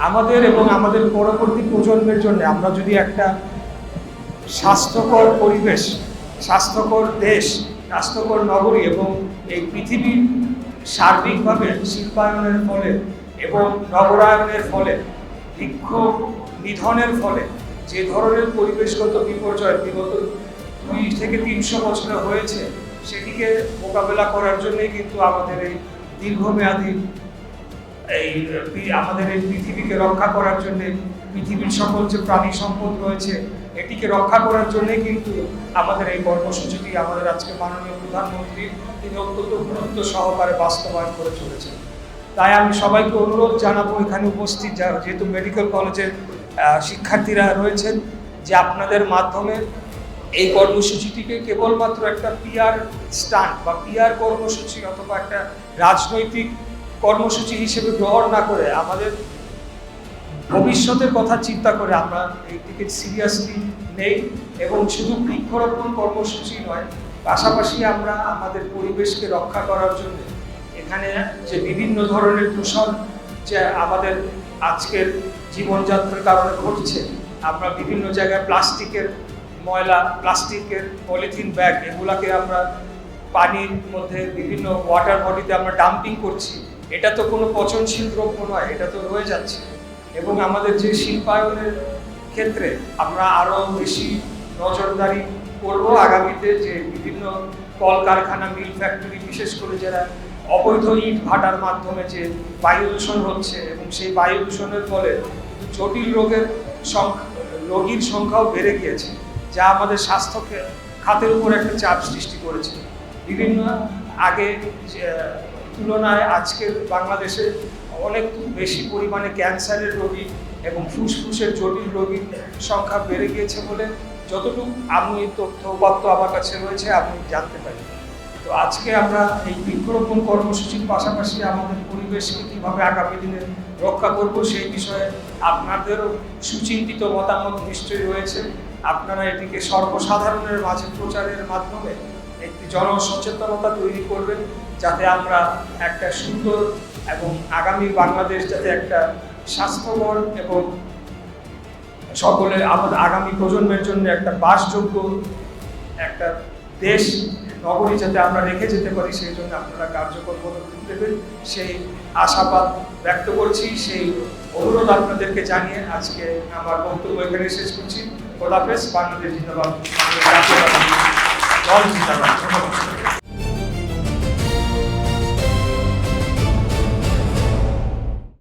আমাদের এবং আমাদের পরবর্তী প্রজন্মের জন্য আমরা যদি একটা স্বাস্থ্যকর পরিবেশ, স্বাস্থ্যকর দেশ, স্বাস্থ্যকর নগরী এবং এই পৃথিবীর সার্বিকভাবে শিল্পায়নের ফলে এবং নগরায়নের ফলে, বৃক্ষ নিধনের ফলে যে ধরনের পরিবেশগত বিপর্যয় বিগত 2 থেকে 300 বছরে হয়েছে, সেটিকে মোকাবেলা করার জন্যই কিন্তু আমাদের এই দীর্ঘমেয়াদী আমাদের এই পৃথিবীকে রক্ষা করার জন্য, পৃথিবীর সকল যে প্রাণী সম্পদ রয়েছে এটিকে রক্ষা করার জন্যই কিন্তু আমাদের এই কর্মসূচিটি আমাদের আজকে মাননীয় প্রধানমন্ত্রী তিনি অত্যন্ত গুরুত্ব সহকারে বাস্তবায়ন করে চলেছেন। তাই আমি সবাইকে অনুরোধ জানাবো, এখানে উপস্থিত যেহেতু মেডিকেল কলেজের শিক্ষার্থীরা রয়েছেন, যে আপনাদের মাধ্যমে এই কর্মসূচিটিকে কেবলমাত্র একটা পিআর স্টান্ট বা পিআর কর্মসূচি অথবা একটা রাজনৈতিক কর্মসূচি হিসেবে গ্রহণ না করে আমাদের ভবিষ্যতের কথা চিন্তা করে আমরা এইটিকে সিরিয়াসলি নেই এবং শুধু বৃক্ষরোপণ কর্মসূচি নয়, পাশাপাশি আমরা আমাদের পরিবেশকে রক্ষা করার জন্য এখানে যে বিভিন্ন ধরনের দূষণ যে আমাদের আজকের জীবনযাত্রার কারণে ঘটছে, আমরা বিভিন্ন জায়গায় প্লাস্টিকের ময়লা, প্লাস্টিকের পলিথিন ব্যাগ এগুলাকে আমরা পানির মধ্যে বিভিন্ন ওয়াটার বডিতে আমরা ডাম্পিং করছি, এটা তো কোনো পচনশীল দ্রব্য নয়, এটা তো রয়ে যাচ্ছে। এবং আমাদের যে শিল্পায়নের ক্ষেত্রে আমরা আরও বেশি নজরদারি করব আগামীতে, যে বিভিন্ন কলকারখানা, মিল ফ্যাক্টরি, বিশেষ করে যারা অবৈধ ইট ভাটার মাধ্যমে যে বায়ু দূষণ হচ্ছে এবং সেই বায়ু দূষণের ফলে জটিল রোগীর সংখ্যাও বেড়ে গিয়েছে, যা আমাদের স্বাস্থ্য খাতের উপর একটা চাপ সৃষ্টি করেছে। বিভিন্ন আগে তুলনায় আজকের বাংলাদেশে অনেক বেশি পরিমাণে ক্যান্সারের রোগী এবং ফুসফুসের জটিল রোগীর সংখ্যা বেড়ে গিয়েছে বলে যতটুকু আমি তথ্যপত্র আমার কাছে রয়েছে আমি জানতে পারি। তো আজকে আমরা এই বৃক্ষরোপণ কর্মসূচির পাশাপাশি আমাদের পরিবেশকে কীভাবে আগামী দিনে রক্ষা করব সেই বিষয়ে আপনাদেরও সুচিন্তিত মতামত নিশ্চয়ই রয়েছে। আপনারা এটিকে সর্বসাধারণের মাঝে প্রচারের মাধ্যমে একটি জনসচেতনতা তৈরি করবেন, যাতে আমরা একটা সুন্দর এবং আগামী বাংলাদেশ যাতে একটা স্বাস্থ্যকর এবং সকলের আমাদের আগামী প্রজন্মের জন্য একটা বাসযোগ্য একটা দেশ, নগরী যাতে আমরা রেখে যেতে পারি, সেই জন্য আপনারা কার্যকর পদক্ষেপ দেবেন সেই আশাবাদ ব্যক্ত করছি। সেই অনুরোধ আপনাদেরকে জানিয়ে আজকে আমার বক্তব্য এখানে শেষ করছি। খোদাফেজ। বাংলাদেশ জিন্দাবাদ। ধন্যবাদ।